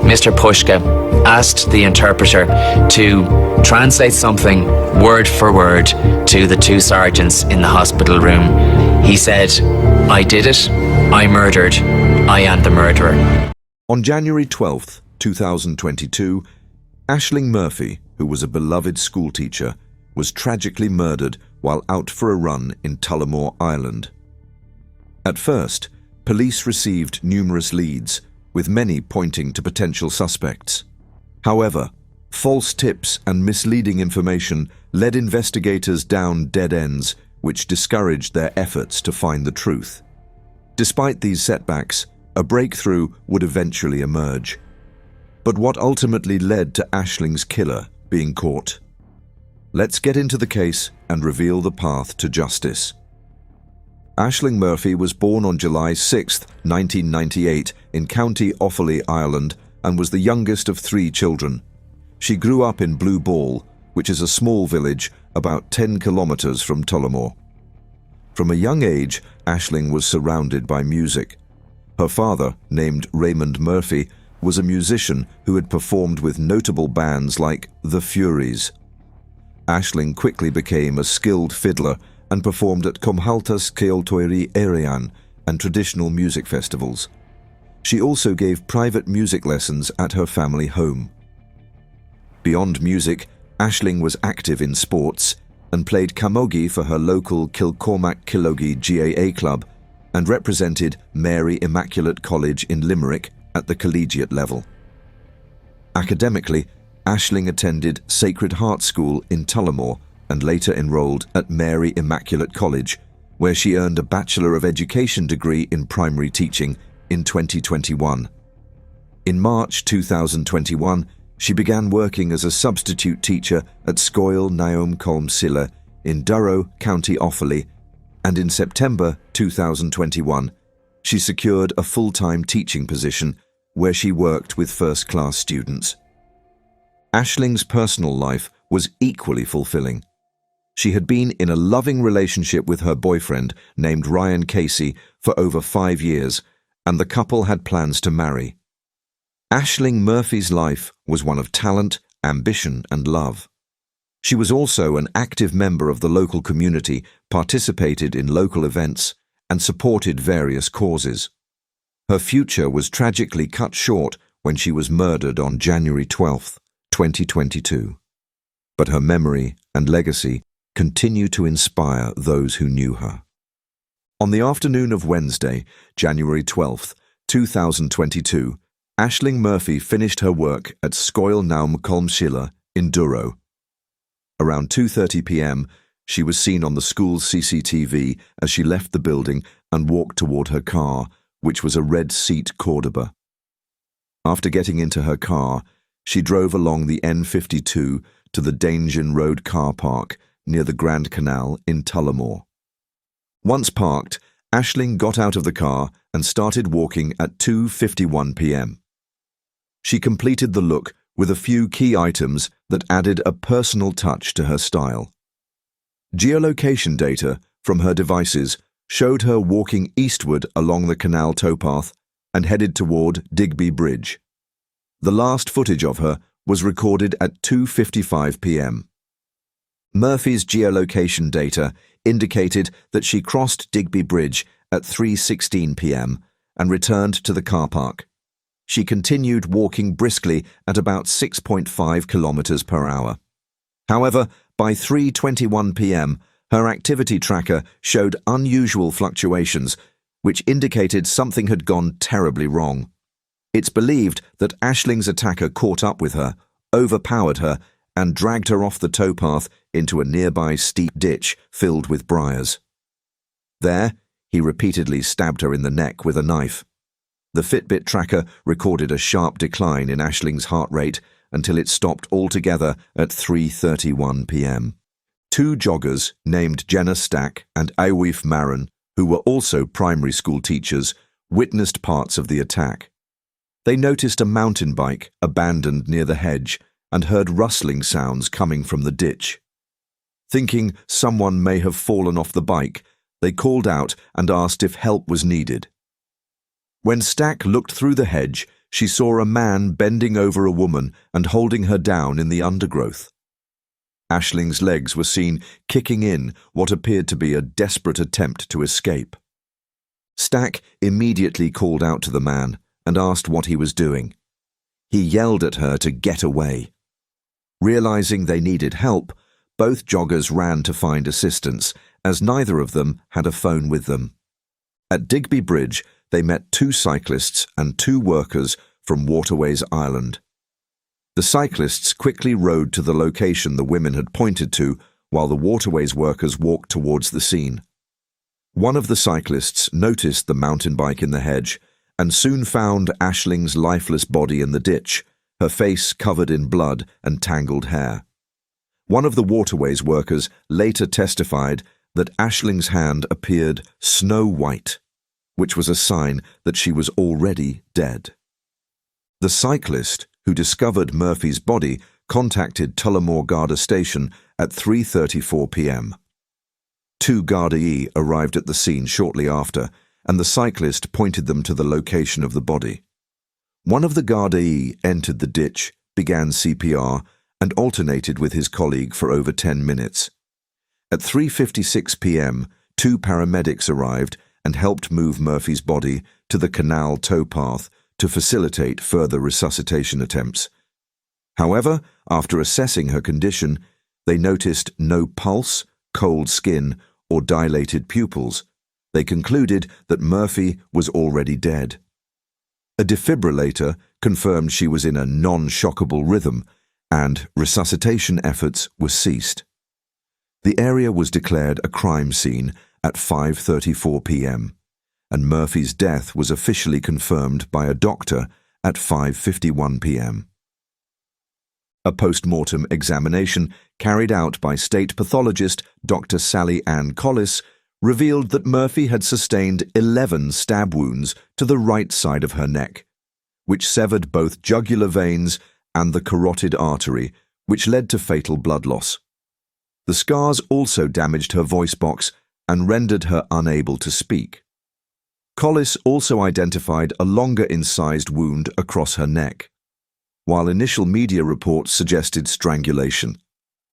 Mr. Pushka asked the interpreter to translate something word for word to the two sergeants in the hospital room. He said, "I did it. I murdered. I am the murderer." On January 12th, 2022, Ashling Murphy, who was a beloved schoolteacher, was tragically murdered while out for a run in Tullamore, Ireland. At first, police received numerous leads, with many pointing to potential suspects. However, false tips and misleading information led investigators down dead ends, which discouraged their efforts to find the truth. Despite these setbacks, a breakthrough would eventually emerge. But what ultimately led to Ashling's killer being caught? Let's get into the case and reveal the path to justice. Ashling Murphy was born on July 6, 1998, in County Offaly, Ireland, and was the youngest of 3 children. She grew up in Blue Ball, which is a small village about 10 kilometers from Tullamore. From a young age, Ashling was surrounded by music. Her father, named Raymond Murphy, was a musician who had performed with notable bands like The Furies. Ashling quickly became a skilled fiddler and performed at Comhaltas Ceoltóirí Éireann and traditional music festivals. She also gave private music lessons at her family home. Beyond music, Ashling was active in sports and played camogie for her local Kilcormac Killogie GAA club and represented Mary Immaculate College in Limerick at the collegiate level. Academically, Ashling attended Sacred Heart School in Tullamore and later enrolled at Mary Immaculate College, where she earned a Bachelor of Education degree in primary teaching in 2021. In March 2021, she began working as a substitute teacher at Scoil Naum Colm Silla in Durrow, County Offaly, and in September 2021, she secured a full-time teaching position where she worked with first-class students. Ashling's personal life was equally fulfilling. She had been in a loving relationship with her boyfriend, named Ryan Casey, for over 5 years, and the couple had plans to marry. Ashling Murphy's life was one of talent, ambition, and love. She was also an active member of the local community, participated in local events, and supported various causes. Her future was tragically cut short when she was murdered on January 12, 2022. But her memory and legacy continue to inspire those who knew her. On the afternoon of Wednesday, January 12, 2022, Ashling Murphy finished her work at Scoil Naum Colm Silla in Durrow. Around 2:30 p.m., she was seen on the school's CCTV as she left the building and walked toward her car, which was a red Seat Cordoba. After getting into her car, she drove along the N52 to the Daingean Road car park near the Grand Canal in Tullamore. Once parked, Ashling got out of the car and started walking at 2:51 p.m. She completed the look with a few key items that added a personal touch to her style. Geolocation data from her devices showed her walking eastward along the canal towpath and headed toward Digby Bridge. The last footage of her was recorded at 2:55 p.m. Murphy's geolocation data indicated that she crossed Digby Bridge at 3:16 p.m. and returned to the car park. She continued walking briskly at about 6.5 kilometers per hour. However, by 3:21 p.m., her activity tracker showed unusual fluctuations, which indicated something had gone terribly wrong. It's believed that Ashling's attacker caught up with her, overpowered her, and dragged her off the towpath into a nearby steep ditch filled with briars. There, he repeatedly stabbed her in the neck with a knife. The Fitbit tracker recorded a sharp decline in Ashling's heart rate until it stopped altogether at 3:31 p.m. 2 joggers named Jenna Stack and Aoife Marin, who were also primary school teachers, witnessed parts of the attack. They noticed a mountain bike abandoned near the hedge and heard rustling sounds coming from the ditch. Thinking someone may have fallen off the bike, they called out and asked if help was needed. When Stack looked through the hedge, she saw a man bending over a woman and holding her down in the undergrowth. Ashling's legs were seen kicking in what appeared to be a desperate attempt to escape. Stack immediately called out to the man and asked what he was doing. He yelled at her to get away. Realizing they needed help, both joggers ran to find assistance, as neither of them had a phone with them. At Digby Bridge, they met 2 cyclists and 2 workers from Waterways Island. The cyclists quickly rode to the location the women had pointed to, while the Waterways workers walked towards the scene. One of the cyclists noticed the mountain bike in the hedge and soon found Ashling's lifeless body in the ditch, her face covered in blood and tangled hair. One of the Waterways workers later testified that Ashling's hand appeared snow white, which was a sign that she was already dead. The cyclist who discovered Murphy's body contacted Tullamore Garda Station at 3:34 p.m. 2 Gardaí arrived at the scene shortly after, and the cyclist pointed them to the location of the body. One of the Gardaí entered the ditch, began CPR, and alternated with his colleague for over 10 minutes. At 3:56 p.m., 2 paramedics arrived and helped move Murphy's body to the canal towpath to facilitate further resuscitation attempts. However, after assessing her condition, they noticed no pulse, cold skin, or dilated pupils. They concluded that Murphy was already dead. A defibrillator confirmed she was in a non-shockable rhythm, and resuscitation efforts were ceased. The area was declared a crime scene at 5:34 p.m., and Murphy's death was officially confirmed by a doctor at 5:51 p.m. A post-mortem examination carried out by state pathologist Dr. Sally Ann Collis revealed that Murphy had sustained 11 stab wounds to the right side of her neck, which severed both jugular veins and the carotid artery, which led to fatal blood loss. The scars also damaged her voice box and rendered her unable to speak. Collis also identified a longer incised wound across her neck, while initial media reports suggested strangulation.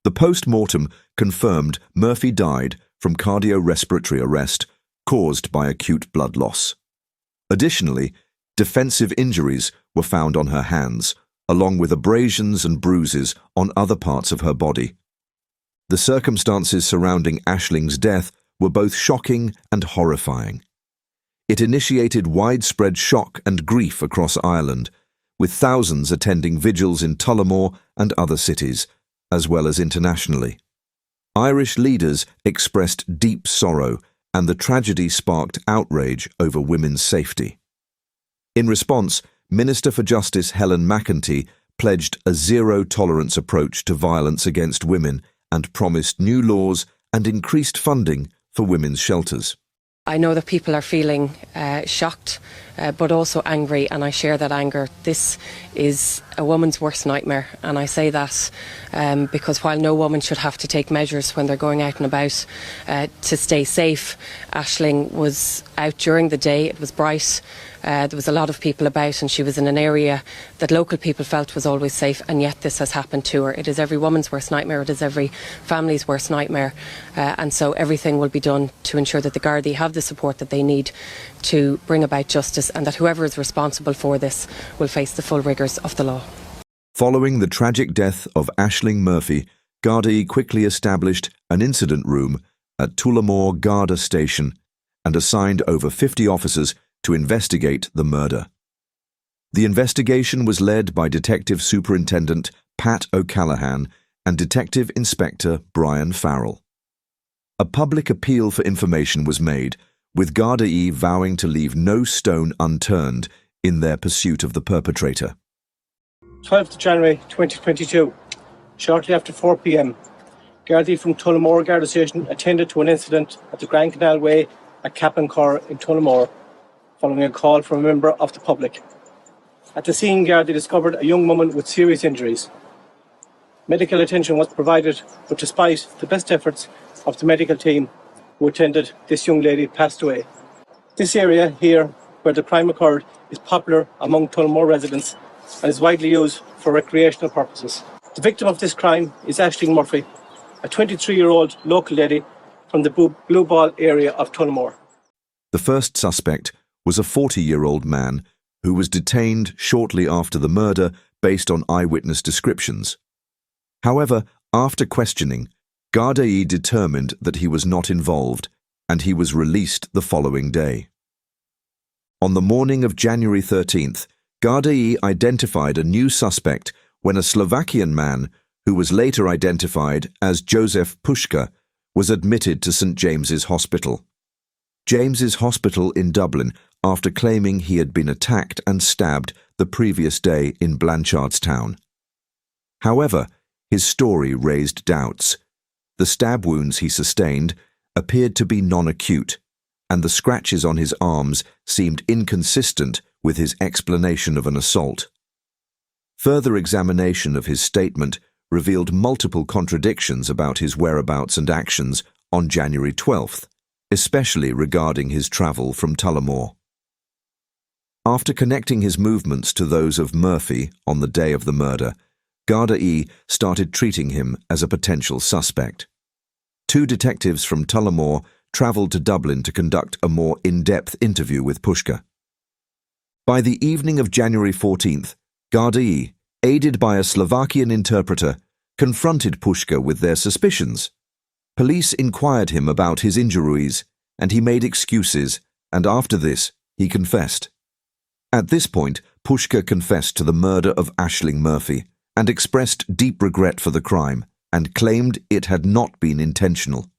The post-mortem confirmed Murphy died from cardiorespiratory arrest caused by acute blood loss. Additionally, defensive injuries were found on her hands, along with abrasions and bruises on other parts of her body. The circumstances surrounding Ashling's death were both shocking and horrifying. It initiated widespread shock and grief across Ireland, with thousands attending vigils in Tullamore and other cities, as well as internationally. Irish leaders expressed deep sorrow, and the tragedy sparked outrage over women's safety. In response, Minister for Justice Helen McEntee pledged a zero-tolerance approach to violence against women and promised new laws and increased funding for women's shelters. I know that people are feeling shocked, but also angry, and I share that anger. This is a woman's worst nightmare, and I say that because while no woman should have to take measures when they're going out and about to stay safe, Ashling was out during the day. It was bright. There was a lot of people about, and she was in an area that local people felt was always safe, and yet this has happened to her. It is every woman's worst nightmare. It is every family's worst nightmare, and so everything will be done to ensure that the Gardaí have the support that they need to bring about justice, and that whoever is responsible for this will face the full rigours of the law. Following the tragic death of Ashling Murphy, Gardaí quickly established an incident room at Tullamore Garda Station and assigned over 50 officers to investigate the murder. The investigation was led by Detective Superintendent Pat O'Callaghan and Detective Inspector Brian Farrell. A public appeal for information was made, with Gardaí vowing to leave no stone unturned in their pursuit of the perpetrator. 12th January 2022, shortly after 4 p.m, Gardaí from Tullamore Garda Station attended to an incident at the Grand Canal Way at Cappancor in Tullamore, following a call from a member of the public. At the scene, Gardaí discovered a young woman with serious injuries. Medical attention was provided, but despite the best efforts of the medical team who attended, this young lady passed away. This area here, where the crime occurred, is popular among Tullamore residents and is widely used for recreational purposes. The victim of this crime is Ashling Murphy, a 23-year-old local lady from the Blue Ball area of Tullamore. The first suspect was a 40-year-old man who was detained shortly after the murder based on eyewitness descriptions. However, after questioning, Gardaí determined that he was not involved and he was released the following day. On the morning of January 13th, Gardaí identified a new suspect when a Slovakian man, who was later identified as Jozef Puška, was admitted to St James's Hospital. James's Hospital in Dublin after claiming he had been attacked and stabbed the previous day in Blanchardstown. However, his story raised doubts. The stab wounds he sustained appeared to be non-acute, and the scratches on his arms seemed inconsistent with his explanation of an assault. Further examination of his statement revealed multiple contradictions about his whereabouts and actions on January 12th, especially regarding his travel from Tullamore. After connecting his movements to those of Murphy on the day of the murder, Gardaí started treating him as a potential suspect. Two detectives from Tullamore travelled to Dublin to conduct a more in-depth interview with Puška. By the evening of January 14th, Gardaí, aided by a Slovakian interpreter, confronted Puška with their suspicions. Police inquired him about his injuries, and he made excuses, and after this, he confessed. At this point, Puška confessed to the murder of Ashling Murphy and expressed deep regret for the crime and claimed it had not been intentional.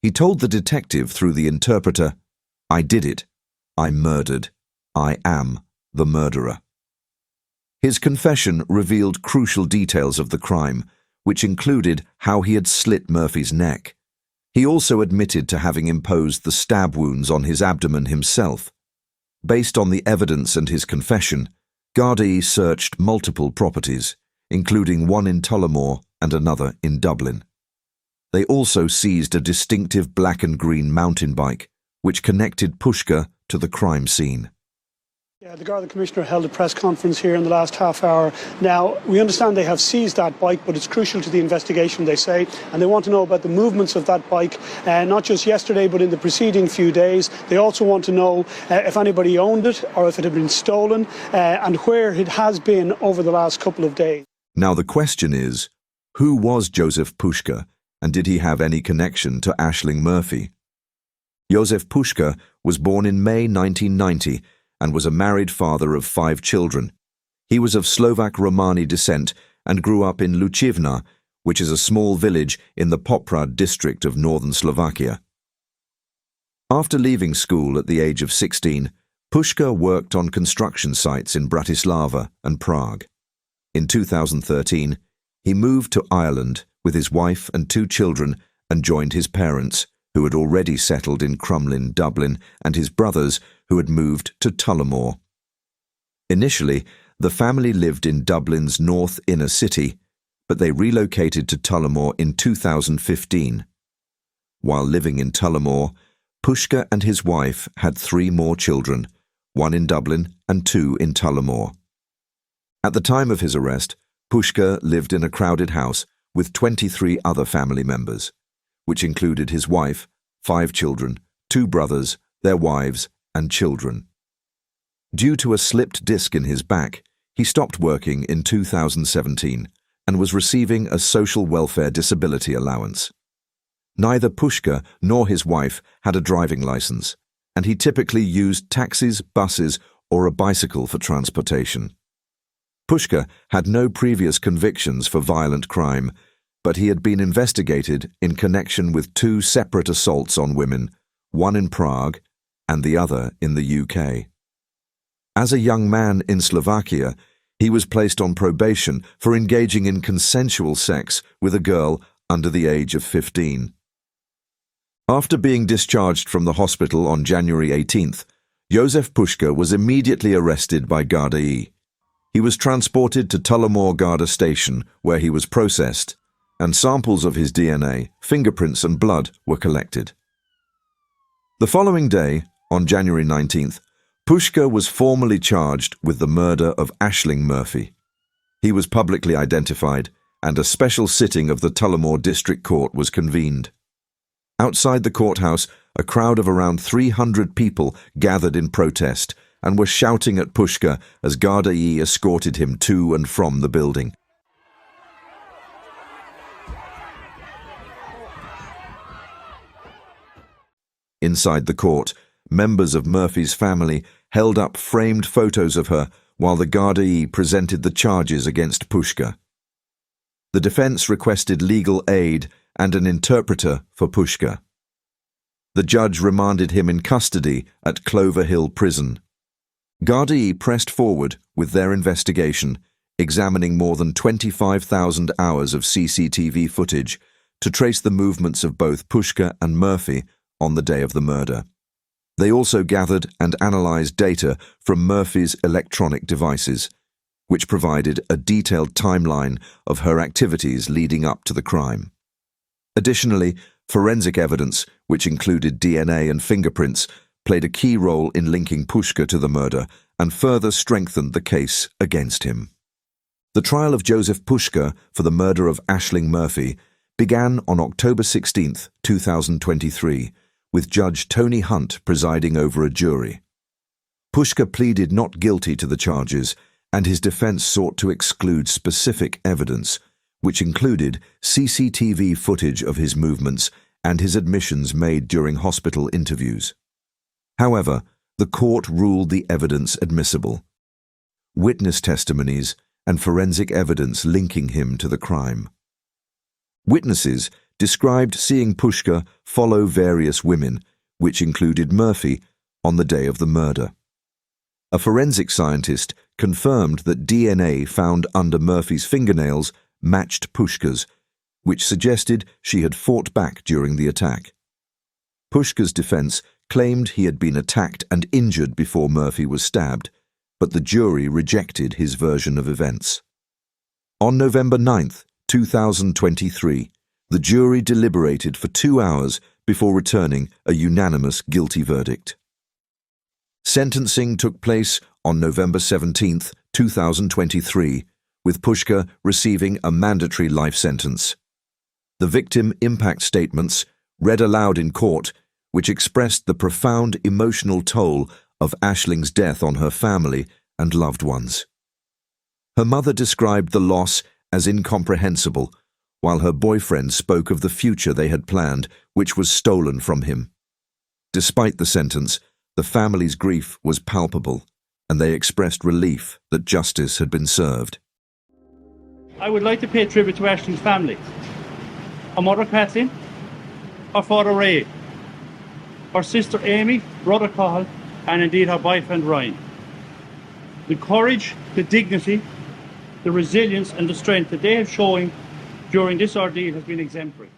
He told the detective through the interpreter, "I did it. I murdered. I am the murderer." His confession revealed crucial details of the crime, which included how he had slit Murphy's neck. He also admitted to having imposed the stab wounds on his abdomen himself. Based on the evidence and his confession, Gardaí searched multiple properties, including one in Tullamore and another in Dublin. They also seized a distinctive black and green mountain bike, which connected Puška to the crime scene. The Garda Commissioner held a press conference here in the last half hour. Now, we understand they have seized that bike, but it's crucial to the investigation, they say, and they want to know about the movements of that bike, not just yesterday, but in the preceding few days. They also want to know if anybody owned it or if it had been stolen, and where it has been over the last couple of days. Now the question is, who was Jozef Puška, and did he have any connection to Ashling Murphy? Jozef Puška was born in May 1990 and was a married father of 5 children. He was of Slovak Romani descent and grew up in Lučivna, which is a small village in the Poprad district of northern Slovakia. After leaving school at the age of 16, Puška worked on construction sites in Bratislava and Prague. In 2013, he moved to Ireland with his wife and 2 children and joined his parents, who had already settled in Crumlin, Dublin, and his brothers, who had moved to Tullamore. Initially, the family lived in Dublin's north inner city, but they relocated to Tullamore in 2015. While living in Tullamore, Puška and his wife had 3 more children, 1 in Dublin and 2 in Tullamore. At the time of his arrest, Puška lived in a crowded house with 23 other family members, which included his wife, 5 children, 2 brothers, their wives, and children. Due to a slipped disc in his back, he stopped working in 2017 and was receiving a social welfare disability allowance. Neither Puška nor his wife had a driving license, and he typically used taxis, buses, or a bicycle for transportation. Puška had no previous convictions for violent crime, but he had been investigated in connection with 2 separate assaults on women, one in Prague and the other in the UK. As a young man in Slovakia, he was placed on probation for engaging in consensual sex with a girl under the age of 15. After being discharged from the hospital on January 18th, Jozef Puška was immediately arrested by Gardaí. He was transported to Tullamore Garda station, where he was processed, and samples of his DNA, fingerprints and blood were collected. The following day, on January 19th, Pushka was formally charged with the murder of Ashling Murphy. He was publicly identified, and a special sitting of the Tullamore District Court was convened. Outside the courthouse, a crowd of around 300 people gathered in protest and were shouting at Pushka as Gardaí escorted him to and from the building. Inside the court, members of Murphy's family held up framed photos of her while the Gardaí presented the charges against Pushka. The defense requested legal aid and an interpreter for Pushka. The judge remanded him in custody at Clover Hill Prison. Gardaí pressed forward with their investigation, examining more than 25,000 hours of CCTV footage to trace the movements of both Pushka and Murphy on the day of the murder. They also gathered and analysed data from Murphy's electronic devices, which provided a detailed timeline of her activities leading up to the crime. Additionally, forensic evidence, which included DNA and fingerprints, played a key role in linking Pushka to the murder and further strengthened the case against him. The trial of Joseph Pushka for the murder of Ashling Murphy began on October 16, 2023, with Judge Tony Hunt presiding over a jury. Pushka pleaded not guilty to the charges, and his defense sought to exclude specific evidence, which included CCTV footage of his movements and his admissions made during hospital interviews. However, the court ruled the evidence admissible. Witness testimonies and forensic evidence linking him to the crime. Witnesses described seeing Pushka follow various women, which included Murphy, on the day of the murder. A forensic scientist confirmed that DNA found under Murphy's fingernails matched Pushka's, which suggested she had fought back during the attack. Pushka's defense claimed he had been attacked and injured before Murphy was stabbed, but the jury rejected his version of events. On November 9, 2023, the jury deliberated for 2 hours before returning a unanimous guilty verdict. Sentencing took place on November 17, 2023, with Pushka receiving a mandatory life sentence. The victim impact statements read aloud in court, which expressed the profound emotional toll of Ashling's death on her family and loved ones. Her mother described the loss as incomprehensible, while her boyfriend spoke of the future they had planned, which was stolen from him. Despite the sentence, the family's grief was palpable, and they expressed relief that justice had been served. I would like to pay tribute to Ashling's family. Her mother Kathleen, her father Ray, her sister Amy, brother Cathal, and indeed her boyfriend Ryan. The courage, the dignity, the resilience and the strength that they have shown during this ordeal has been exemplary.